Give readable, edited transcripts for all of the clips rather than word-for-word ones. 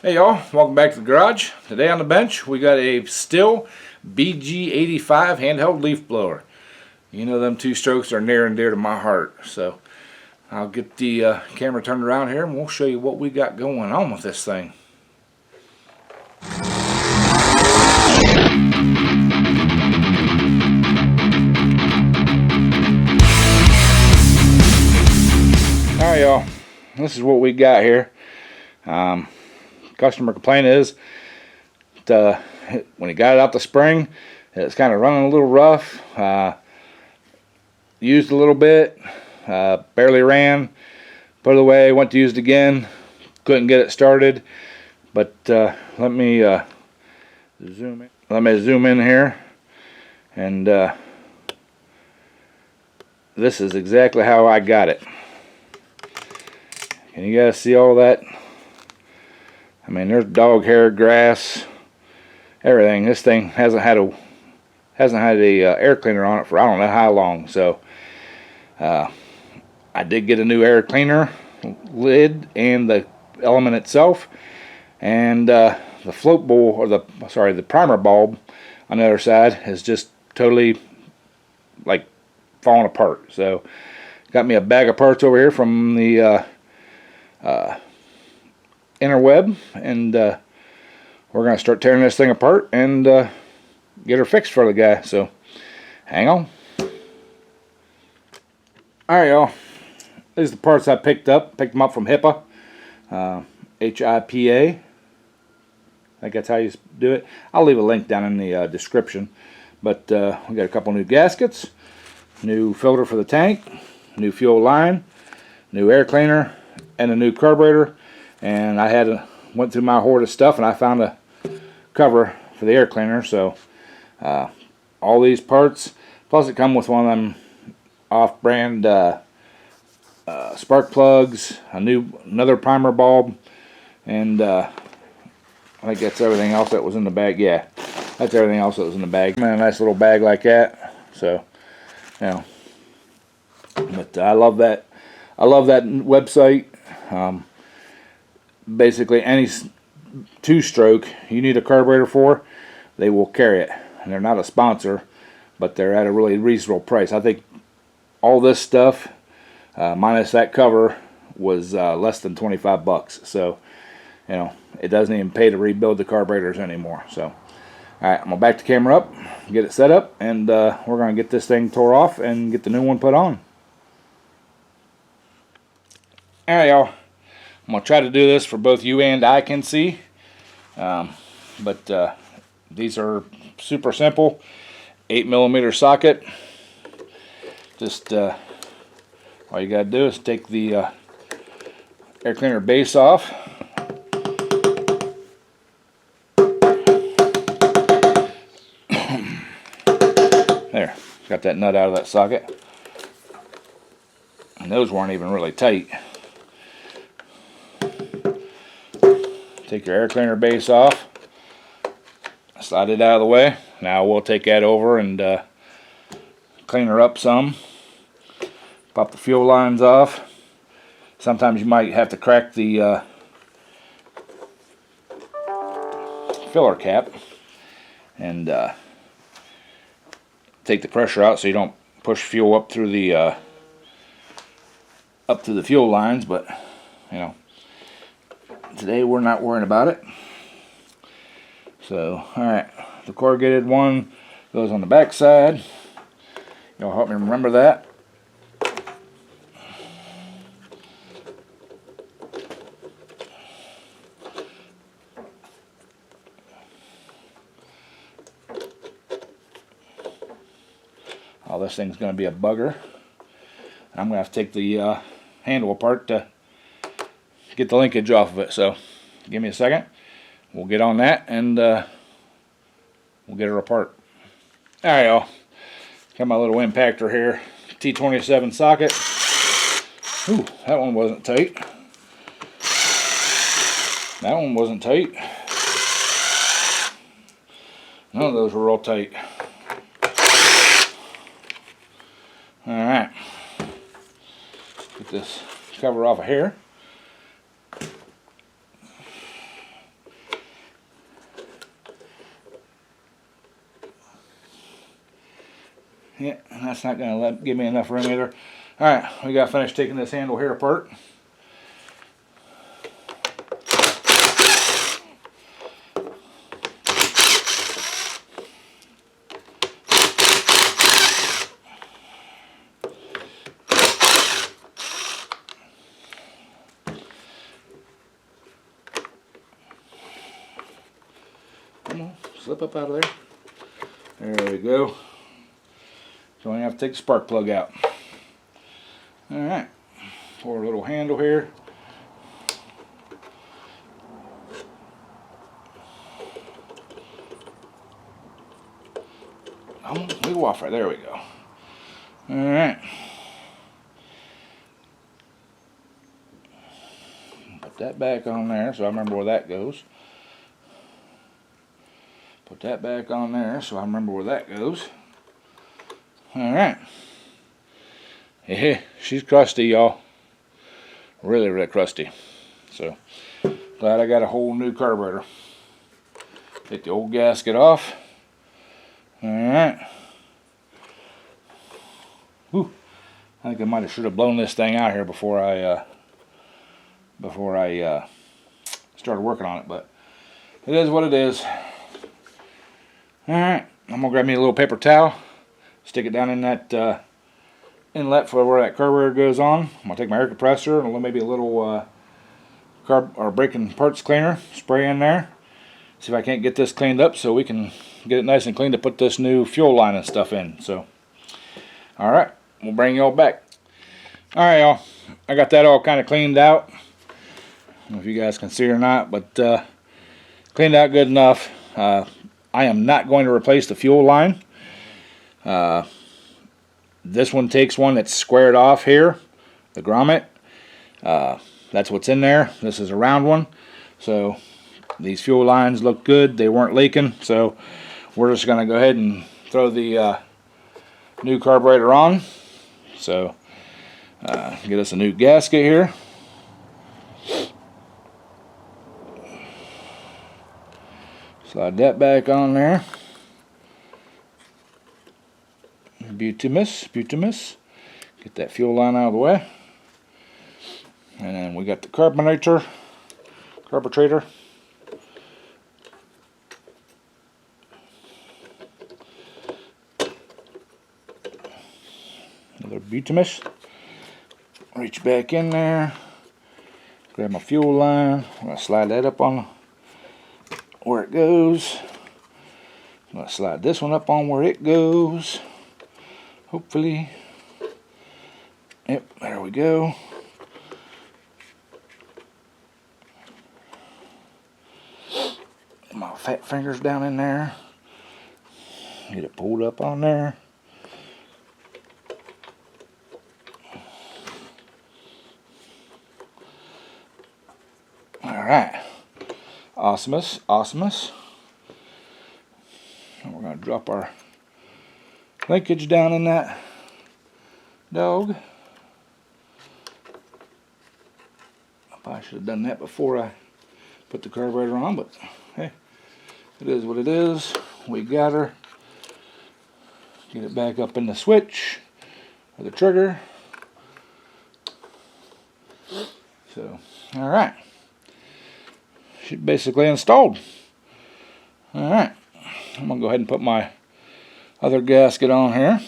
Hey y'all, welcome back to the garage. Today on the bench we got a Stihl BG85 handheld leaf blower. You know them two strokes are near and dear to my heart, so I'll get the camera turned around here and we'll show you what we got going on with this thing. Alright y'all, this is what we got here. Customer complaint is that, when he got it out the spring, it's kind of running a little rough. Used a little bit, barely ran, put it away, went to use it again, couldn't get it started. But let me zoom in. Let me zoom in here, and this is exactly how I got it. Can you guys see all that? I mean, there's dog hair, grass, everything. This thing hasn't had a air cleaner on it for I don't know how long. So I did get a new air cleaner lid and the element itself, and the float bowl, or the primer bulb on the other side is just totally like falling apart. So got me a bag of parts over here from the interweb, and we're going to start tearing this thing apart and get her fixed for the guy. So hang on. Alright y'all, these are the parts I picked them up from HIPA, HIPA, I think that's how you do it. I'll leave a link down in the description. But we got a couple new gaskets, new filter for the tank, new fuel line, new air cleaner, and a new carburetor. And I went through my hoard of stuff and I found a cover for the air cleaner. So all these parts, plus it come with one of them off-brand spark plugs, another primer bulb, and I think that's everything else that was in the bag. Yeah, that's everything else that was in the bag. In a nice little bag like that. So, you know, but I love that. I love that website. Basically, any two-stroke you need a carburetor for, they will carry it. And they're not a sponsor, but they're at a really reasonable price. I think all this stuff, minus that cover, was less than 25 bucks. So, you know, it doesn't even pay to rebuild the carburetors anymore. So, alright, I'm going to back the camera up, get it set up, and we're going to get this thing tore off and get the new one put on. Alright y'all, I'm going to try to do this for both you and I can see. But these are super simple. 8mm socket. Just all you got to do is take the air cleaner base off. There, got that nut out of that socket. And those weren't even really tight. Take your air cleaner base off, slide it out of the way. Now we'll take that over and clean her up some. Pop the fuel lines off. Sometimes you might have to crack the filler cap and take the pressure out so you don't push fuel up through the fuel lines. But you know, today we're not worrying about it. So, alright, the corrugated one goes on the back side. You'll help me remember that. Oh, this thing's going to be a bugger. I'm going to have to take the handle apart to get the linkage off of it. So give me a second, we'll get on that and we'll get her apart. Alright y'all, got my little impactor here, T27 socket. Ooh, that one wasn't tight. That one wasn't tight. None of those were real tight. Alright, get this cover off of here. Yeah, and that's not going to give me enough room either. Alright, we got to finish taking this handle here apart. Come on, slip up out of there. There we go. So I have to take the spark plug out. Alright, pour a little handle here. Wiggle off right there we go. Alright. Put that back on there so I remember where that goes. Put that back on there so I remember where that goes. Alright. Yeah, she's crusty, y'all. Really, really crusty. So, glad I got a whole new carburetor. Take the old gasket off. Alright. Whew. I think I should have blown this thing out here before I started working on it, but it is what it is. Alright, I'm gonna grab me a little paper towel, stick it down in that inlet for where that carburetor goes on. I'm gonna take my air compressor and maybe a little braking parts cleaner, spray in there. See if I can't get this cleaned up so we can get it nice and clean to put this new fuel line and stuff in. So, alright, we'll bring y'all back. Alright, y'all, I got that all kind of cleaned out. I don't know if you guys can see or not, but cleaned out good enough. I am not going to replace the fuel line. This one takes one that's squared off here, the grommet. That's what's in there. This is a round one. So these fuel lines look good. They weren't leaking. So we're just going to go ahead and throw the new carburetor on. So get us a new gasket here. Slide that back on there. Butamus. Get that fuel line out of the way. And then we got the carburetor. Another butamus. Reach back in there. Grab my fuel line. I'm going to slide that up on where it goes. I'm going to slide this one up on where it goes. Hopefully. Yep, there we go. My fat fingers down in there. Get it pulled up on there. Alright. Awesomeness. And we're going to drop our linkage down in that dog. I probably should have done that before I put the carburetor on, but hey, it is what it is. We got her. Get it back up in the switch or the trigger. So, alright. She's basically installed. Alright. I'm going to go ahead and put my other gasket on here.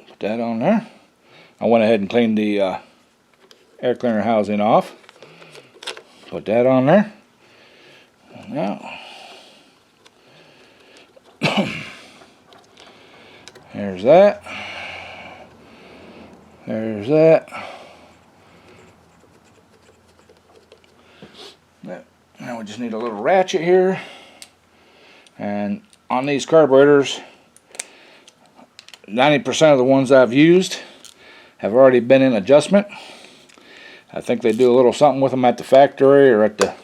Put that on there. I went ahead and cleaned the air cleaner housing off. Put that on there. Now, there's that. There's that. Now we just need a little ratchet here. And on these carburetors, 90% of the ones I've used have already been in adjustment. I think they do a little something with them at the factory or at the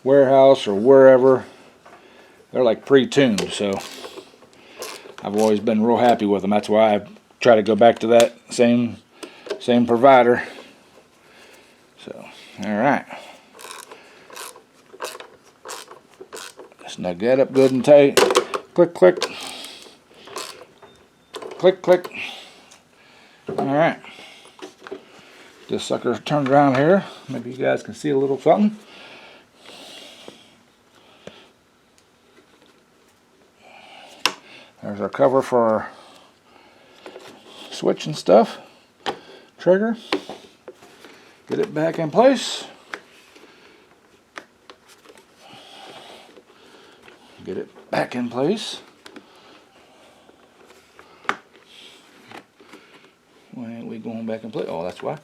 warehouse or wherever. They're like pre-tuned, so I've always been real happy with them. That's why I try to go back to that same provider. So, alright. Snug that up good and tight. Click, click. Click, click. Alright. This sucker turned around here. Maybe you guys can see a little something. There's our cover for our switch and stuff. Trigger. Get it back in place. Get it back in place. Why ain't we going back in place? Oh, that's why.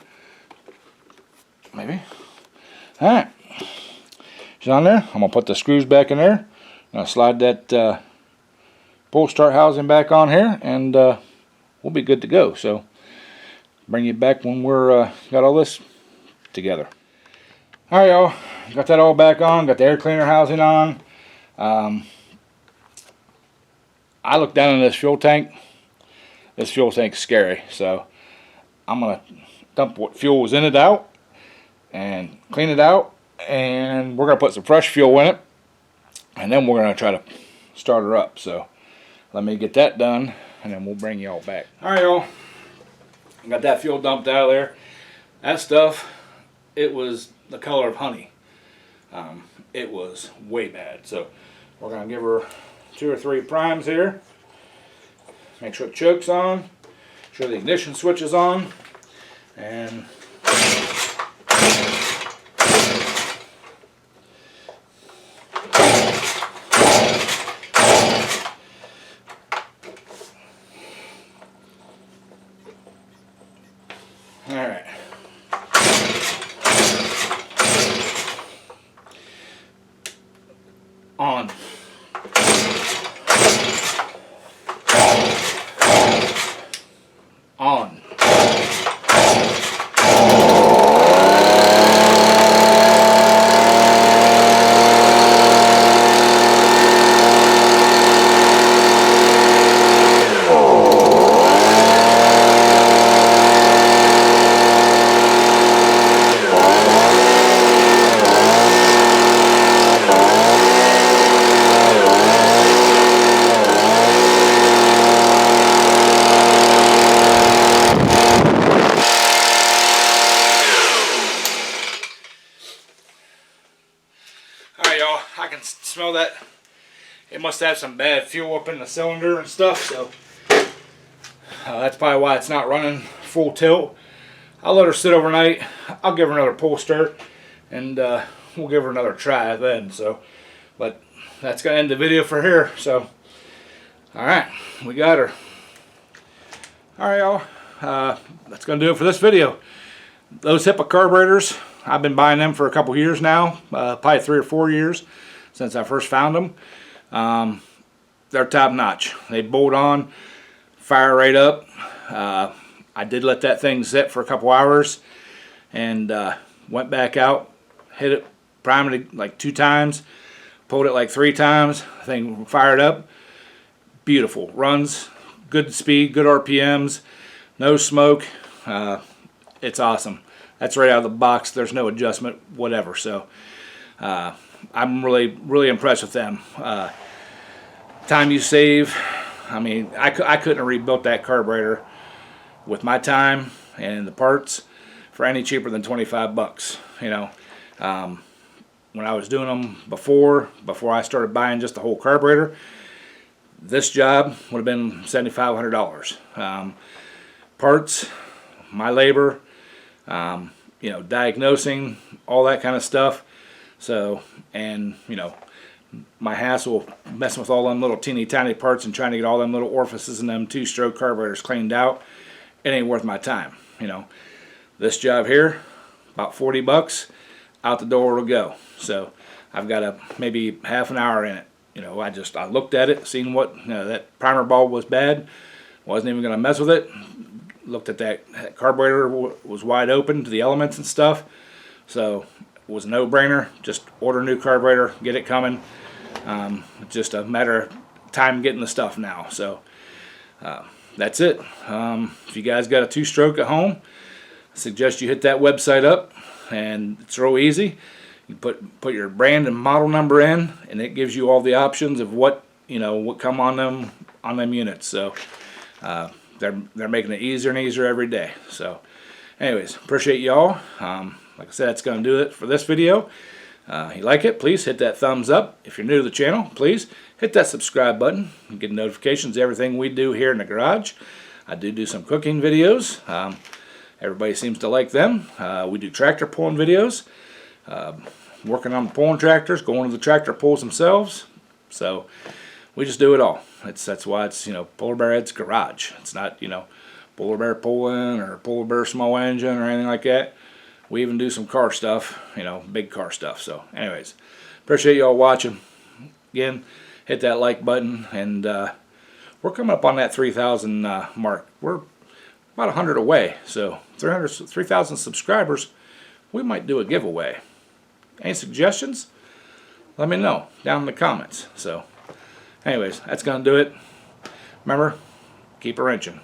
Maybe. Alright. It's on there. I'm going to put the screws back in there. I'm going to slide that pull start housing back on here, and we'll be good to go. So, bring you back when we're got all this together. Alright, y'all. Got that all back on. Got the air cleaner housing on. I looked down in this fuel tank. This fuel tank's scary, so I'm going to dump what fuel was in it out and clean it out, and we're going to put some fresh fuel in it, and then we're going to try to start her up. So let me get that done, and then we'll bring y'all back. Alright, y'all. Got that fuel dumped out of there. That stuff, it was the color of honey. It was way bad. So we're going to give her 2 or 3 primes here. Make sure the choke's on. Make sure the ignition switch is on. And alright. On. On. Alright, y'all, I can smell that it must have some bad fuel up in the cylinder and stuff, so that's probably why it's not running full tilt. I'll let her sit overnight. I'll give her another pull start, and we'll give her another try then. So, but that's gonna end the video for here. So, alright, we got her. Alright, y'all, that's gonna do it for this video. Those HIPAA carburetors, I've been buying them for a couple years now, probably 3 or 4 years since I first found them. They're top notch. They bolt on, fire right up. I did let that thing sit for a couple hours, and went back out, hit it, primed it like 2 times, pulled it like 3 times. The thing fired up. Beautiful. Runs good speed, good RPMs, no smoke. It's awesome. That's right out of the box. There's no adjustment, whatever. So I'm really impressed with them. Time you save. I mean, I couldn't have rebuilt that carburetor with my time and the parts for any cheaper than 25 bucks. You know, when I was doing them before I started buying just the whole carburetor, this job would have been $7,500. Parts, my labor, you know, diagnosing, all that kind of stuff. So, and you know, my hassle messing with all them little teeny tiny parts and trying to get all them little orifices in them 2-stroke carburetors cleaned out, it ain't worth my time. You know, this job here, about 40 bucks, out the door it'll go. So I've got maybe half an hour in it. You know, I looked at it, seen what, you know, that primer bulb was bad, wasn't even going to mess with it. Looked at that carburetor, was wide open to the elements and stuff, so it was a no-brainer. Just order a new carburetor, get it coming. Just a matter of time getting the stuff now. So that's it. If you guys got a 2-stroke at home, I suggest you hit that website up, and it's real easy. You put your brand and model number in, and it gives you all the options of what you know, what come on them units. So they're making it easier and easier every day. So anyways, appreciate y'all. Like I said, that's going to do it for this video. You like it, please hit that thumbs up. If you're new to the channel, please hit that subscribe button and get notifications of everything we do here in the garage. I do some cooking videos. Everybody seems to like them. We do tractor pulling videos, working on the pulling tractors, going to the tractor pulls themselves. So we just do it all. That's why it's, you know, Polar Bear Ed's Garage. It's not, you know, Polar Bear Pulling or Polar Bear Small Engine or anything like that. We even do some car stuff, you know, big car stuff. So anyways, appreciate y'all watching. Again, hit that like button, and we're coming up on that 3,000 mark. We're about 100 away. So 3,000 subscribers, we might do a giveaway. Any suggestions? Let me know down in the comments. So anyways, that's going to do it. Remember, keep a wrenching.